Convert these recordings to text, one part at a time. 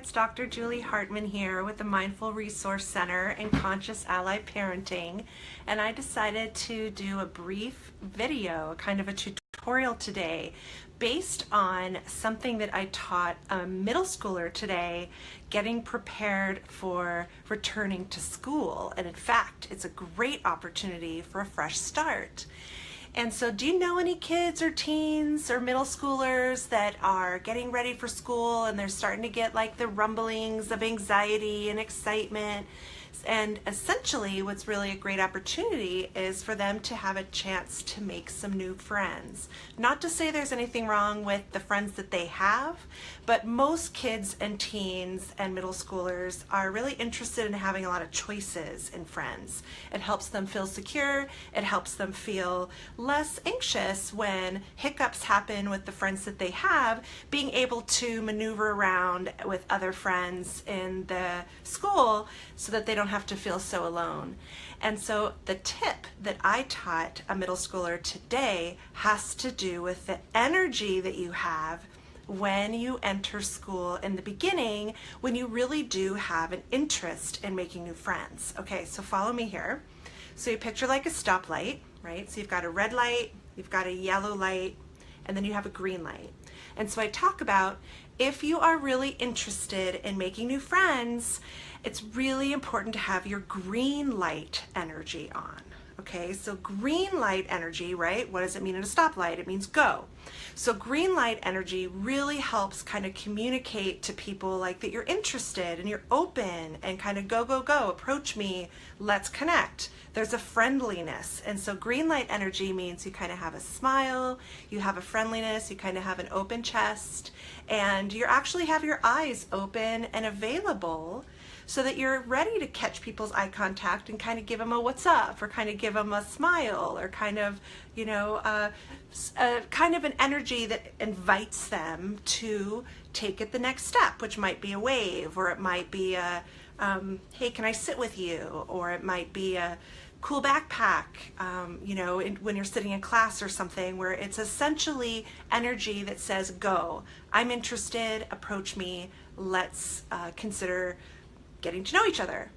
it's Dr. Julie Hartman here with the Mindful Resource Center and Conscious Ally Parenting, and I decided to do a brief video, kind of a tutorial today, based on something that I taught a middle schooler today, getting prepared for returning to school. And in fact, it's a great opportunity for a fresh start. And so do you know any kids or teens or middle schoolers that are getting ready for school and they're starting to get like the rumblings of anxiety and excitement? And essentially what's really a great opportunity is for them to have a chance to make some new friends. Not to say there's anything wrong with the friends that they have, but most kids and teens and middle schoolers are really interested in having a lot of choices in friends. It helps them feel secure. It helps them feel less anxious when hiccups happen with the friends that they have, being able to maneuver around with other friends in the school so that they don't have to feel so alone. And so the tip that I taught a middle schooler today has to do with the energy that you have when you enter school in the beginning, when you really do have an interest in making new friends. Okay, so follow me here. So you picture like a stoplight, right? So you've got a red light, you've got a yellow light, and then you have a green light. And so I talk about if you are really interested in making new friends, it's really important to have your green light energy on. Okay, so green light energy, right? What does it mean in a stoplight? It means go. So green light energy really helps kind of communicate to people like that you're interested and you're open and kind of go, go, go, approach me, let's connect. There's a friendliness. And so green light energy means you kind of have a smile, you have a friendliness, you kind of have an open chest, and you actually have your eyes open and available so that you're ready to catch people's eye contact and kind of give them a what's up, or kind of give them a smile, or kind of, you know, kind of an energy that invites them to take it the next step, which might be a wave, or it might be a, hey, can I sit with you? Or it might be a cool backpack, you know, when you're sitting in class or something, where it's essentially energy that says, go, I'm interested, approach me, let's consider getting to know each other.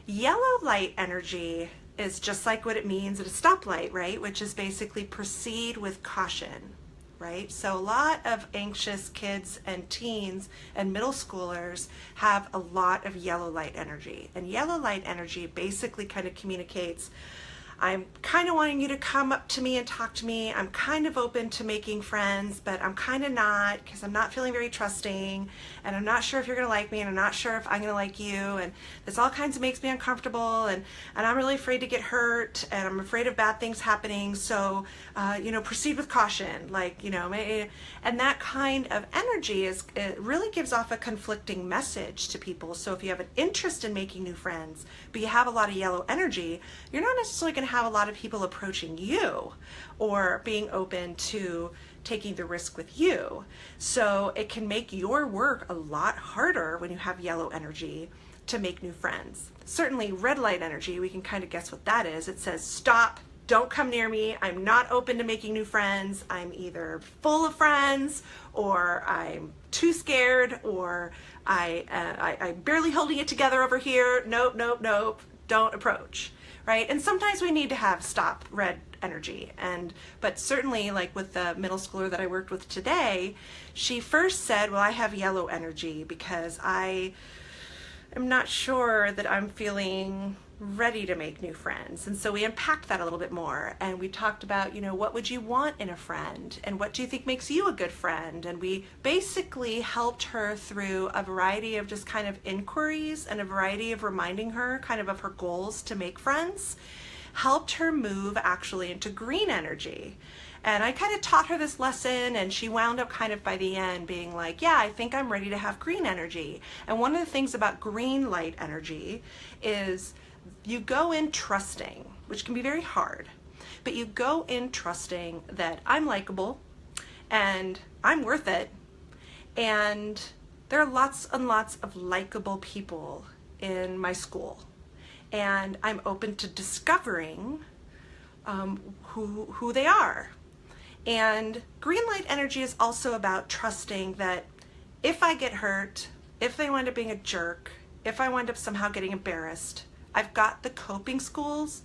Yellow light energy is just like what it means at a stoplight, right? Which is basically proceed with caution, right? So a lot of anxious kids and teens and middle schoolers have a lot of yellow light energy. And yellow light energy basically kind of communicates, I'm kind of wanting you to come up to me and talk to me. I'm kind of open to making friends, but I'm kind of not, because I'm not feeling very trusting, and I'm not sure if you're going to like me, and I'm not sure if I'm going to like you, and this all kinds of makes me uncomfortable, and I'm really afraid to get hurt, and I'm afraid of bad things happening, so, you know, proceed with caution, like, you know, and that kind of energy it really gives off a conflicting message to people. So if you have an interest in making new friends, but you have a lot of yellow energy, you're not necessarily going to have a lot of people approaching you or being open to taking the risk with you. So it can make your work a lot harder when you have yellow energy to make new friends. Certainly red light energy, we can kind of guess what that is. It says, stop, don't come near me. I'm not open to making new friends. I'm either full of friends, or I'm too scared, or I'm barely holding it together over here. Nope, nope, nope, don't approach. Right? And sometimes we need to have stop red energy. But certainly, like with the middle schooler that I worked with today, she first said, well, I have yellow energy because I am not sure that I'm feeling ready to make new friends. And so we unpacked that a little bit more, and we talked about, you know, what would you want in a friend, and what do you think makes you a good friend? And we basically helped her through a variety of just kind of inquiries and a variety of reminding her kind of her goals to make friends, helped her move actually into green energy. And I kind of taught her this lesson, and she wound up kind of by the end being like, yeah, I think I'm ready to have green energy. And one of the things about green light energy is you go in trusting, which can be very hard, but you go in trusting that I'm likable and I'm worth it, and there are lots and lots of likable people in my school, and I'm open to discovering who they are. And green light energy is also about trusting that if I get hurt, if they wind up being a jerk, if I wind up somehow getting embarrassed, I've got the coping skills.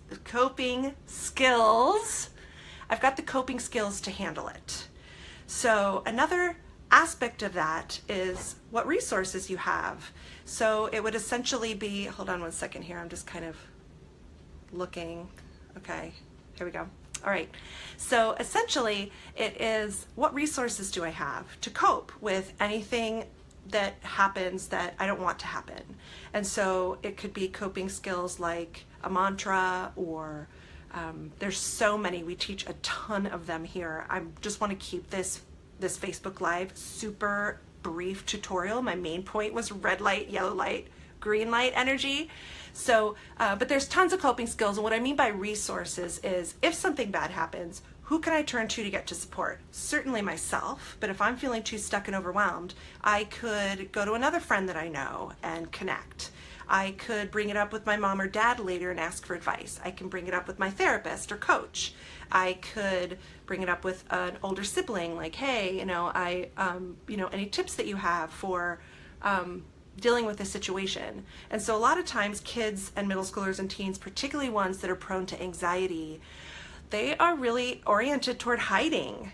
I've got the coping skills to handle it. So another aspect of that is what resources you have. So it would essentially be, hold on one second here, I'm just kind of looking. Okay, here we go. All right, so essentially it is, what resources do I have to cope with anything that happens that I don't want to happen? And so it could be coping skills like a mantra, or there's so many. We teach a ton of them here. I just want to keep this Facebook Live super brief tutorial. My main point was red light, yellow light, green light energy. So, but there's tons of coping skills. And what I mean by resources is, if something bad happens, who can I turn to get to support? Certainly myself, but if I'm feeling too stuck and overwhelmed, I could go to another friend that I know and connect. I could bring it up with my mom or dad later and ask for advice. I can bring it up with my therapist or coach. I could bring it up with an older sibling, like, hey, any tips that you have for dealing with this situation. And so a lot of times kids and middle schoolers and teens, particularly ones that are prone to anxiety, they are really oriented toward hiding.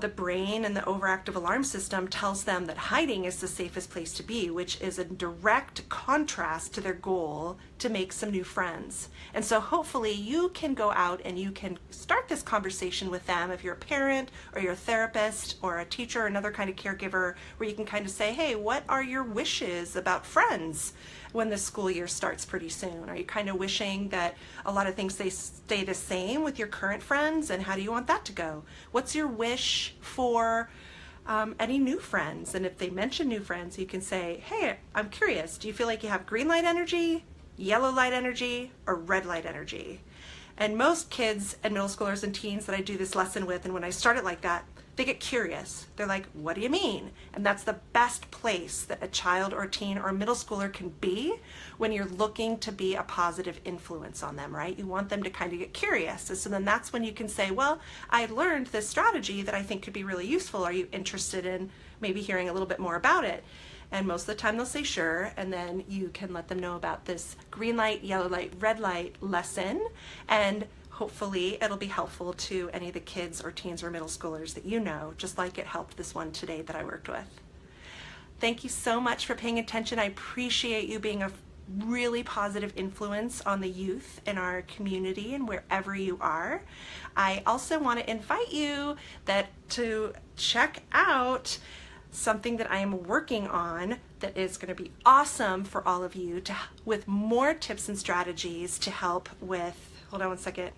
The brain and the overactive alarm system tells them that hiding is the safest place to be, which is a direct contrast to their goal to make some new friends. And so hopefully you can go out and you can start this conversation with them, if you're a parent or you're a therapist or a teacher or another kind of caregiver, where you can kind of say, hey, what are your wishes about friends when the school year starts pretty soon? Are you kind of wishing that a lot of things they stay the same with your current friends, and how do you want that to go? What's your wish for any new friends? And if they mention new friends, you can say, hey, I'm curious, do you feel like you have green light energy, yellow light energy, or red light energy? And most kids and middle schoolers and teens that I do this lesson with, and when I start it like that, they get curious. They're like, what do you mean? And that's the best place that a child or a teen or a middle schooler can be when you're looking to be a positive influence on them, right? You want them to kind of get curious. And so then that's when you can say, well, I learned this strategy that I think could be really useful. Are you interested in maybe hearing a little bit more about it? And most of the time they'll say sure, and then you can let them know about this green light, yellow light, red light lesson, and hopefully it'll be helpful to any of the kids or teens or middle schoolers that you know, just like it helped this one today that I worked with. Thank you so much for paying attention. I appreciate you being a really positive influence on the youth in our community and wherever you are. I also want to invite you to check out something that I am working on that is going to be awesome for all of you, with more tips and strategies to help with, hold on one second,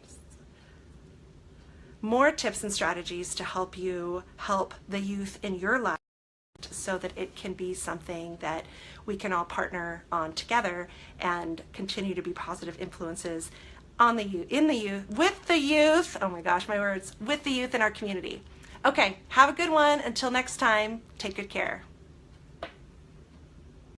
more tips and strategies to help you help the youth in your life, so that it can be something that we can all partner on together and continue to be positive influences on the youth, with the youth, oh my gosh, my words, with the youth in our community. Okay, have a good one. Until next time, take good care.